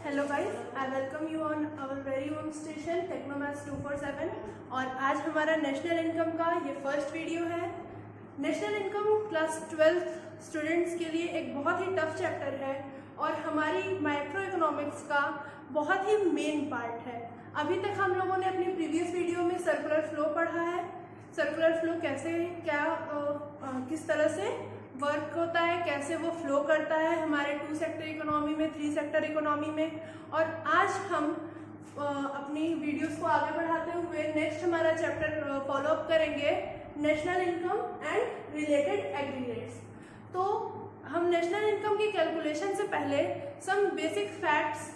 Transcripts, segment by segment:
Hello guys, I welcome you on our very own station Technomaths 247। और आज हमारा national income का ये फर्स्ट वीडियो है। नेशनल इनकम क्लास 12 स्टूडेंट्स के लिए एक बहुत ही टफ चैप्टर है और हमारी माइक्रो इकोनॉमिक्स का बहुत ही मेन पार्ट है। अभी तक हम लोगों ने अपनी प्रीवियस वीडियो में सर्कुलर फ्लो पढ़ा है। सर्कुलर फ्लो कैसे किस तरह से वर्क होता है, कैसे वो फ्लो करता है हमारे 2 सेक्टर इकोनॉमी में, 3 सेक्टर इकोनॉमी में। और आज हम अपनी वीडियोस को आगे बढ़ाते हुए नेक्स्ट हमारा चैप्टर फॉलो अप करेंगे, national income and related aggregates. तो हम नेशनल इनकम की कैलकुलेशन से पहले सम बेसिक फैक्ट्स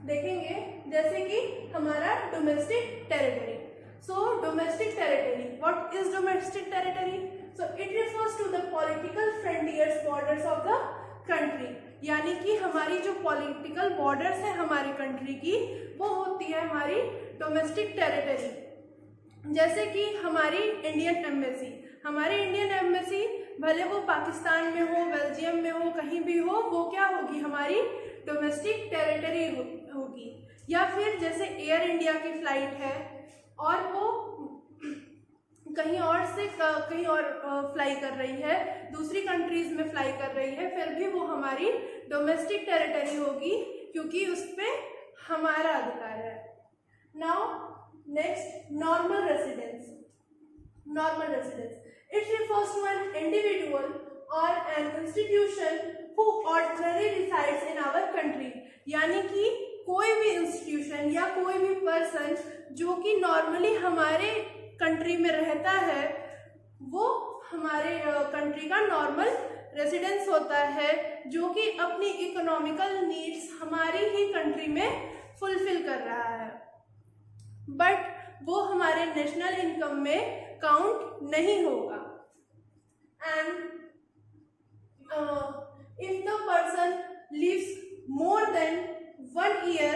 देखेंगे, जैसे कि हमारा domestic territory. So domestic territory, what is domestic territory? So it refers to the political frontiers borders of the country। यानी कि हमारी जो पॉलिटिकल बॉर्डर्स है हमारी कंट्री की, वो होती है हमारी डोमेस्टिक टेरिटरी। जैसे कि हमारी इंडियन एम्बेसी भले वो पाकिस्तान में हो, बेल्जियम में हो, कहीं भी हो, वो क्या होगी, हमारी डोमेस्टिक टेरिटरी होगी। या फिर जैसे एयर इंडिया की फ्लाइट है और वो कहीं और से कहीं और फ्लाई कर रही है, दूसरी कंट्रीज में फ्लाई कर रही है, फिर भी वो हमारी डोमेस्टिक टेरिटरी होगी, क्योंकि उस पर हमारा अधिकार है। Now next, normal residence. It refers to an individual or an institution who ordinary resides in our country. यानी कि कोई भी इंस्टीट्यूशन या कोई भी पर्सन जो कि नॉर्मली हमारे कंट्री में रहता है, वो हमारे कंट्री का नॉर्मल रेसिडेंस होता है, जो कि अपनी इकोनॉमिकल नीड्स हमारी ही कंट्री में फुलफिल कर रहा है, बट वो हमारे नेशनल इनकम में काउंट नहीं होगा। And if the person lives more than 1 year,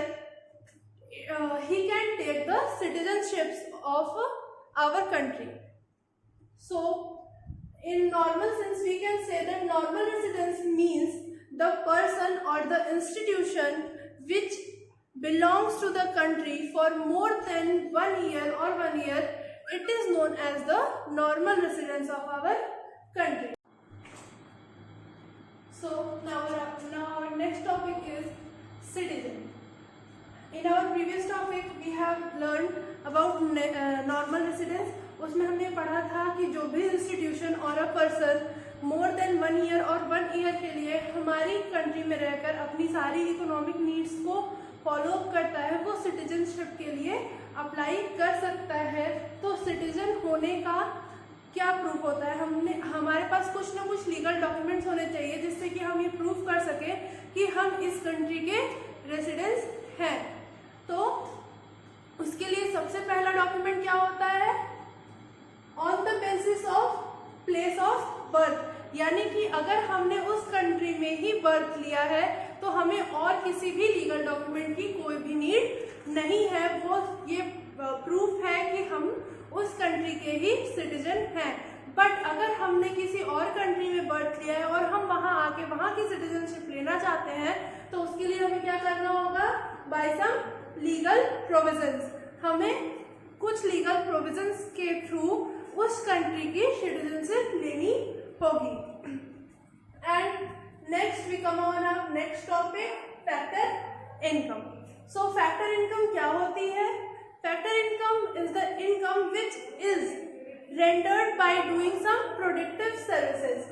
he can take the citizenships of our country. So in normal sense we can say that normal residence means the person or the institution which belongs to the country for more than 1 year or 1 year. It is known as the normal residence of our country. So now our next topic is citizen. In our previous topic we have learned about normal residence। उसमें हमने पढ़ा था कि जो भी institution और a person more than 1 year और 1 year के लिए हमारी कंट्री में रहकर अपनी सारी इकोनॉमिक नीड्स को फॉलो अप करता है, वो सिटीजनशिप के लिए अप्लाई कर सकता है। तो सिटीजन होने का क्या प्रूफ होता है, हमारे पास कुछ ना कुछ लीगल डॉक्यूमेंट्स होने चाहिए जिससे कि हम ये प्रूफ कर सके कि हम इस कंट्री के रेसिडेंस हैं। तो उसके लिए सबसे पहला डॉक्यूमेंट क्या होता है, on the basis of place of birth. यानी कि अगर हमने उस कंट्री में ही बर्थ लिया है तो हमें और किसी भी लीगल डॉक्यूमेंट की कोई भी नीड नहीं है। वो ये प्रूफ है कि हम उस कंट्री के ही सिटीजन हैं। बट अगर हमने किसी और कंट्री में बर्थ लिया है और हम वहां आके वहां की सिटीजनशिप लेना चाहते हैं, तो उसके लिए हमें क्या करना होगा, बाय सम लीगल प्रोविजंस, हमें कुछ लीगल प्रोविजंस के थ्रू उस कंट्री की सिटीजनशिप लेनी होगी। And next we come on our next topic, factor income. So factor income क्या होती है? Factor income is the income which is rendered by doing some productive services.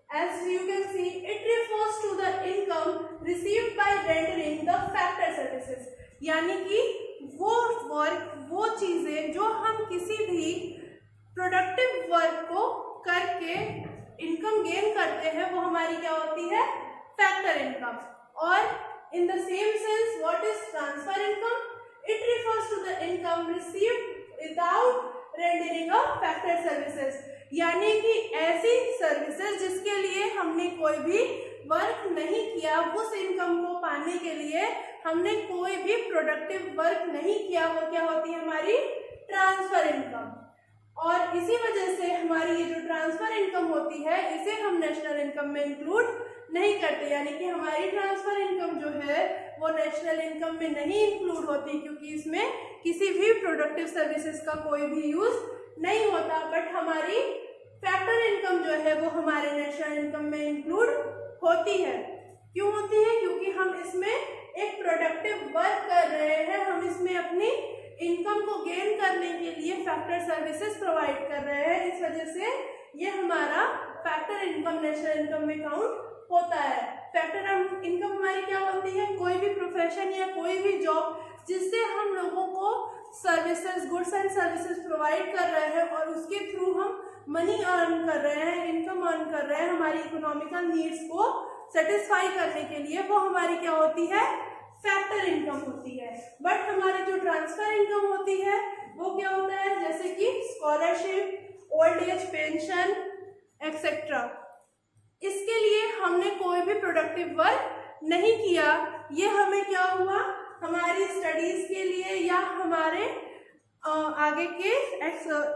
As you can see, it refers to the income received by rendering the factor services। यानी कि वो work, वो चीजें जो हम किसी भी प्रोडक्टिव वर्क को करके इनकम गेन करते हैं, वो हमारी क्या होती है, फैक्टर इनकम। और in the same sense, what is transfer income? It refers to the income received without rendering of factor services। यानी कि ऐसी सर्विसेज जिसके लिए हमने कोई भी वर्क नहीं किया, उस इनकम को पाने के लिए हमने कोई भी प्रोडक्टिव वर्क नहीं किया, वो क्या होती है, हमारी ट्रांसफर इनकम। और इसी वजह से हमारी ये जो ट्रांसफर इनकम होती है, इसे हम नेशनल इनकम में इंक्लूड नहीं करते, यानी कि हमारी ट्रांसफर इनकम जो है वो नेशनल इनकम में नहीं इंक्लूड होती, क्योंकि इसमें किसी भी प्रोडक्टिव सर्विसेज का कोई भी यूज नहीं होता। बट हमारी फैक्टर इनकम जो है वो हमारे नेशनल इनकम में इंक्लूड होती है। क्यों होती है? क्योंकि हम इसमें एक प्रोडक्टिव वर्क कर रहे हैं, हम इसमें अपनी इनकम को गेन करने के लिए फैक्टर सर्विसेज प्रोवाइड कर रहे हैं। इस वजह से ये हमारा फैक्टर इनकम नेशनल इनकम में काउंट होता है। फैक्टर इनकम हमारी क्या होती है? कोई भी प्रोफेशन या कोई भी जॉब जिससे हम लोगों को services, goods and services provide कर रहे हैं और उसके थ्रू हम मनी अर्न कर रहे हैं, इनकम अर्न कर रहे हैं हमारी इकोनॉमिकल नीड्स को सेटिस्फाई करने के लिए, वो हमारी क्या होती है? फैक्टर इनकम होती है। बट हमारी जो ट्रांसफर इनकम होती है वो क्या होता है? जैसे कि scholarship, old age pension etcetera, इसके लिए हमने कोई भी प्रोडक्टिव वर्क नहीं किया। ये हमें क्या हुआ? हमारी स्टडीज के लिए या हमारे आगे के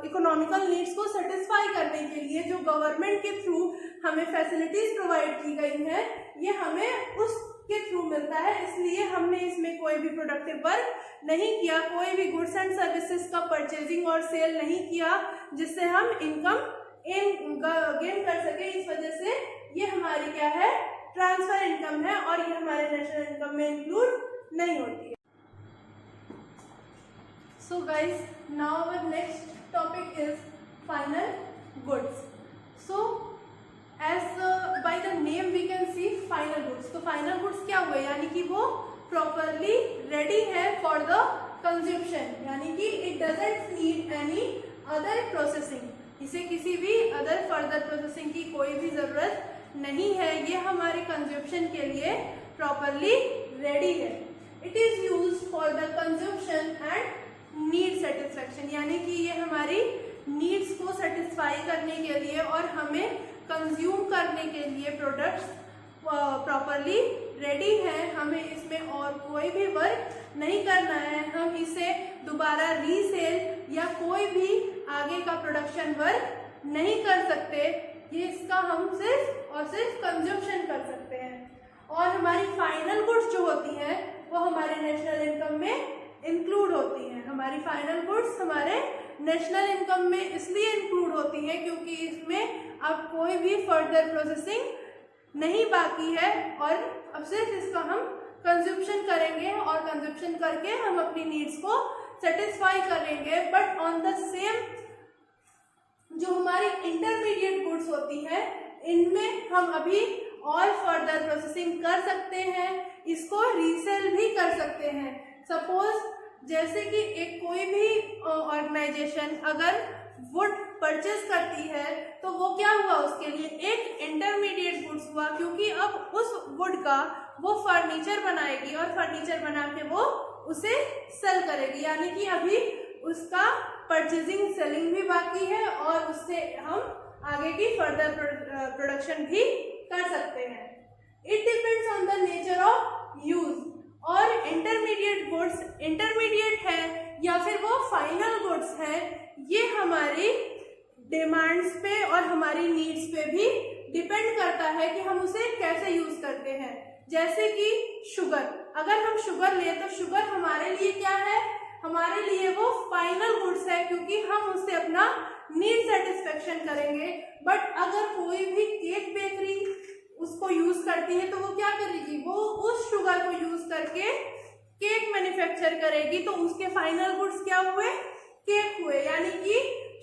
इकोनॉमिकल नीड्स को सेटिस्फाई करने के लिए जो गवर्नमेंट के थ्रू हमें फैसिलिटीज प्रोवाइड की गई हैं, ये हमें उसके थ्रू मिलता है। इसलिए हमने इसमें कोई भी प्रोडक्टिव वर्क नहीं किया, कोई भी गुड्स एंड सर्विसेज का परचेजिंग और सेल नहीं किया जिससे हम इनकम गेन कर सके। इस वजह से ये हमारी क्या है? ट्रांसफर इनकम है और ये हमारे नेशनल इनकम में इंक्लूड नहीं होती है। So guys, now our next topic is final goods. So as by the name we can see final goods. तो final goods क्या हुए? यानी कि वो properly ready है for the consumption, यानी कि it doesn't need any other processing. इसे किसी भी other further processing की कोई भी जरूरत नहीं है, ये हमारे consumption के लिए properly ready है। It is used for the consumption and need satisfaction, यानी कि ये हमारी नीड्स को सेटिस्फाई करने के लिए और हमें कंज्यूम करने के लिए प्रोडक्ट्स प्रॉपरली रेडी है। हमें इसमें और कोई भी वर्क नहीं करना है, हम इसे दोबारा रीसेल या कोई भी आगे का प्रोडक्शन वर्क नहीं कर सकते। ये इसका हम सिर्फ और सिर्फ कंजम्पशन कर सकते हैं। और हमारी फाइनल गुड्स जो होती हैं वो हमारे नेशनल इनकम में इंक्लूड होती हैं। हमारी फाइनल गुड्स हमारे नेशनल इनकम में इसलिए इंक्लूड होती हैं क्योंकि इसमें अब कोई भी फर्दर प्रोसेसिंग नहीं बाकी है और अब सिर्फ इसका हम कंजम्पशन करेंगे और कंजम्पशन करके हम अपनी नीड्स को सेटिस्फाई करेंगे। बट ऑन द सेम जो हमारी इंटरमीडिएट गुड्स होती है इनमें हम अभी और फर्दर प्रोसेसिंग कर सकते हैं, इसको रीसेल भी कर सकते हैं। सपोज जैसे कि एक कोई भी ऑर्गेनाइजेशन अगर वुड परचेज करती है तो वो क्या हुआ? उसके लिए एक इंटरमीडिएट गुड्स हुआ, क्योंकि अब उस वुड का वो फर्नीचर बनाएगी और फर्नीचर बना के वो उसे सेल करेगी, यानी कि अभी उसका परचेजिंग सेलिंग भी बाकी है और उससे हम आगे की फर्दर प्रोडक्शन भी कर सकते हैं। It depends on the nature of use. और इंटरमीडिएट गुड्स इंटरमीडिएट है या फिर वो फाइनल गुड्स है, ये हमारी डिमांड्स पे और हमारी नीड्स पे भी डिपेंड करता है कि हम उसे कैसे यूज करते हैं। जैसे कि शुगर, अगर हम शुगर लें तो शुगर हमारे लिए क्या है? हमारे लिए वो फाइनल गुड्स है क्योंकि हम उससे अपना नीड सेटिस्फेक्शन करेंगे। बट अगर कोई भी केक बेकरी उसको यूज करती है तो वो क्या करेगी? वो उस शुगर को यूज करके केक मैन्युफैक्चर करेगी, तो उसके फाइनल गुड्स क्या हुए? केक हुए, यानी कि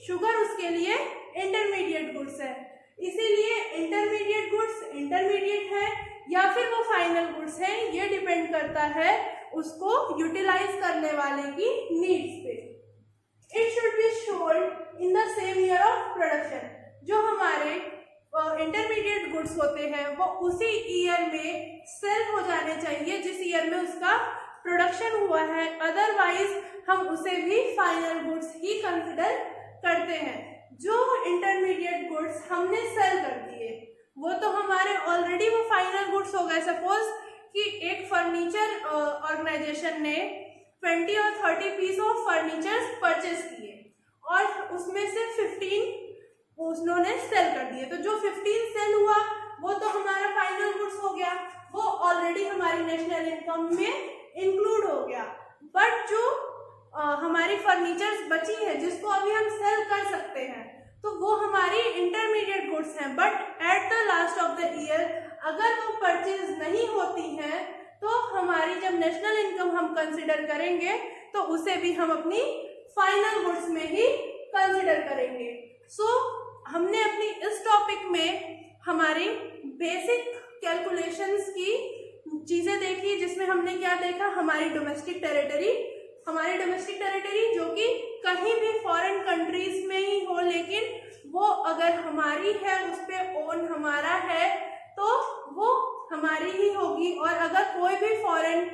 शुगर उसके लिए इंटरमीडिएट गुड्स है। इसीलिए इंटरमीडिएट गुड्स इंटरमीडिएट है या फिर वो फाइनल गुड्स है, ये डिपेंड करता है उसको यूटिलाइज करने वाले की नीड्स पे। It should be sold in the same year of production. जो हमारे इंटरमीडिएट गुड्स होते हैं वो उसी ईयर में सेल हो जाने चाहिए जिस ईयर में उसका प्रोडक्शन हुआ है, अदरवाइज हम उसे भी फाइनल गुड्स ही कंसिडर करते हैं। जो इंटरमीडिएट गुड्स हमने सेल कर दिए वो तो हमारे ऑलरेडी वो फाइनल गुड्स हो गए। सपोज कि एक फर्नीचर ऑर्गेनाइजेशन ने 20 और 30 पीस ऑफ फर्नीचर परचेज किए और उसमें से 15 उन्होंने सेल कर दिए, तो जो 15 सेल हुआ वो तो हमारा फाइनल गुड्स हो गया, वो ऑलरेडी हमारी नेशनल इनकम में इंक्लूड हो गया। बट जो हमारी फर्नीचर्स बची है जिसको अभी हम सेल कर सकते हैं, तो वो हमारी इंटरमीडिएट गुड्स हैं। But at the last of the year अगर वो परचेज नहीं होती हैं तो हमारी जब नेशनल इनकम हम कंसिडर करेंगे तो उसे भी हम अपनी फाइनल गुड्स में ही कंसिडर करेंगे। सो हमने अपनी इस टॉपिक में हमारी बेसिक कैलकुलेशंस की चीजें देखी, जिसमें हमने क्या देखा, हमारी डोमेस्टिक टेरिटरी जो कि कहीं भी फॉरेन कंट्रीज में ही हो, लेकिन वो अगर हमारी है, उस पे ओन हमारा है, तो वो हमारी ही होगी। और अगर कोई भी फॉरेन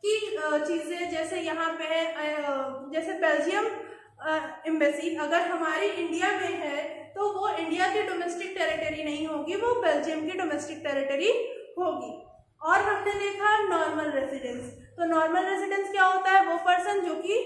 की चीजें जैसे यहाँ पे है, जैसे बेल्जियम एम्बेसी अगर हमारी इंडिया में है तो वो इंडिया की डोमेस्टिक टेरिटरी नहीं होगी, वो बेल्जियम की डोमेस्टिक टेरिटरी होगी। और हमने देखा नॉर्मल रेजिडेंस। तो नॉर्मल रेजिडेंस क्या होता है, वो पर्सन जो कि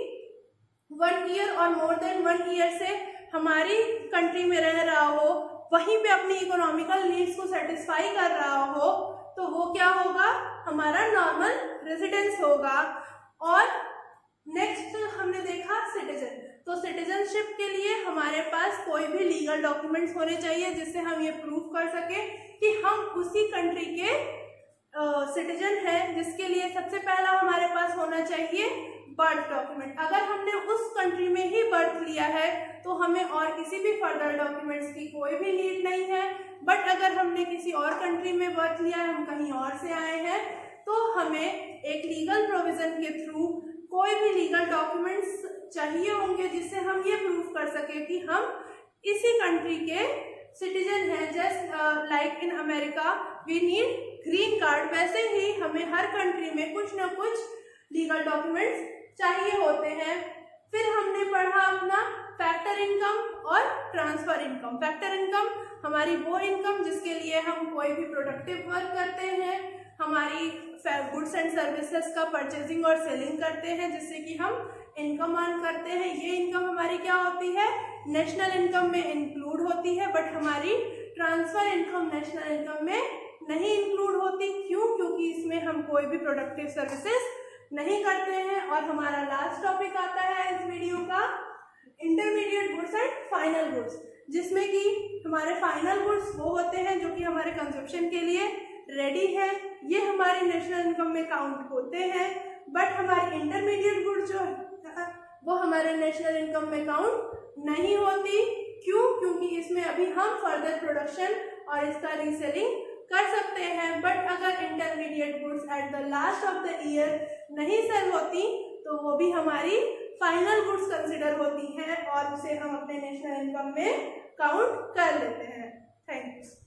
1 ईयर और मोर देन 1 ईयर से हमारी कंट्री में रह रहा हो, वहीं पे अपनी इकोनॉमिकल नीड्स को सेटिस्फाई कर रहा हो, तो वो क्या होगा, हमारा नॉर्मल रेजिडेंस होगा। और नेक्स्ट हमने देखा सिटीजन। तो सिटीजनशिप के लिए हमारे पास कोई भी लीगल डॉक्यूमेंट्स होने चाहिए जिससे हम ये प्रूफ कर सके कि हम उसी कंट्री के सिटीजन है, जिसके लिए सबसे पहला हमारे पास होना चाहिए बर्थ डॉक्यूमेंट। अगर हमने उस कंट्री में ही बर्थ लिया है तो हमें और किसी भी फर्दर डॉक्यूमेंट्स की कोई भी नीड नहीं है। बट अगर हमने किसी और कंट्री में बर्थ लिया है, हम कहीं और से आए हैं, तो हमें एक लीगल प्रोविजन के थ्रू कोई भी लीगल डॉक्यूमेंट्स चाहिए होंगे जिससे हम ये प्रूफ कर सके कि हम इसी कंट्री के सिटीजन हैं। Just like in America we need green card, वैसे ही हमें हर कंट्री में कुछ ना कुछ लीगल डॉक्यूमेंट्स चाहिए होते हैं। फिर हमने पढ़ा अपना फैक्टर इनकम और ट्रांसफर इनकम। फैक्टर इनकम हमारी वो इनकम जिसके लिए हम कोई भी प्रोडक्टिव वर्क करते हैं, हमारी गुड्स एंड सर्विसेज का परचेजिंग और सेलिंग करते हैं, जिससे कि हम इनकम अर्न करते हैं। ये इनकम हमारी क्या होती है, नेशनल इनकम में इंक्लूड होती है। बट हमारी ट्रांसफर इनकम नेशनल इनकम में नहीं इंक्लूड होती। क्यों? क्योंकि इसमें हम कोई भी प्रोडक्टिव सर्विसेज नहीं करते हैं। और हमारा लास्ट टॉपिक आता है इस वीडियो का, intermediate goods and final goods, जिसमें कि हमारे फाइनल गुड्स वो होते हैं जो कि हमारे कंजप्शन के लिए रेडी है, ये हमारी नेशनल इनकम में काउंट होते हैं। बट हमारी इंटरमीडिएट गुड्स जो है वो हमारे नेशनल इनकम में काउंट नहीं होती। क्यों? क्योंकि इसमें अभी हम फर्दर प्रोडक्शन और इसका रीसेलिंग कर सकते हैं। बट अगर intermediate goods at the last of the year नहीं सेल होती तो वो भी हमारी फाइनल गुड्स कंसिडर होती हैं और उसे हम अपने नेशनल इनकम में काउंट कर लेते हैं। Thank you.